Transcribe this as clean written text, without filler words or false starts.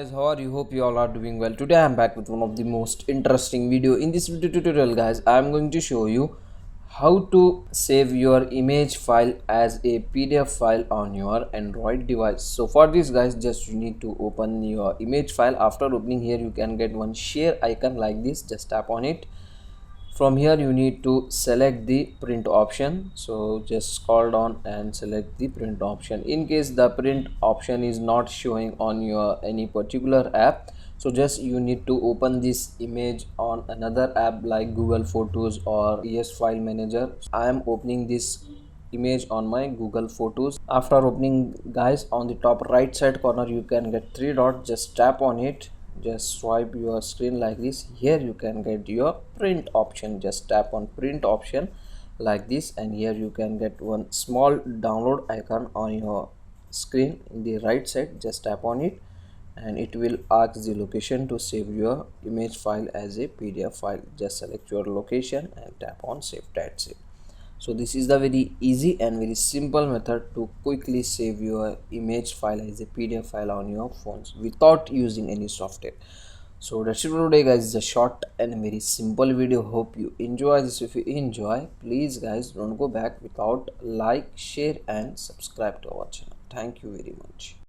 Guys, how are you? Hope you all are doing well. Today I am back with one of the most interesting video. In this video tutorial guys, I am going to show you how to save your image file as a PDF file on your Android device. So for this guys, just you need to open your image file. After opening here, you can get one share icon like this. Just tap on it. From here you need to select the print option, so just scroll down and select the print option. In case the print option is not showing on your any particular app, so just you need to open this image on another app like Google Photos or ES File Manager. I am opening this image on my Google Photos. After opening guys, on the top right side corner you can get three dots. Just tap on it, just swipe your screen like this. Here you can get your print option. Just tap on print option like this, and here you can get one small download icon on your screen in the right side. Just tap on it and it will ask the location to save your image file as a PDF file. Just select your location and tap on save. That's it. So this is the very easy and very simple method to quickly save your image file as a PDF file on your phones without using any software. So that's it for today guys. It's a short and very simple video. Hope you enjoy this. If you enjoy, please guys don't go back without like, share and subscribe to our channel. Thank you very much.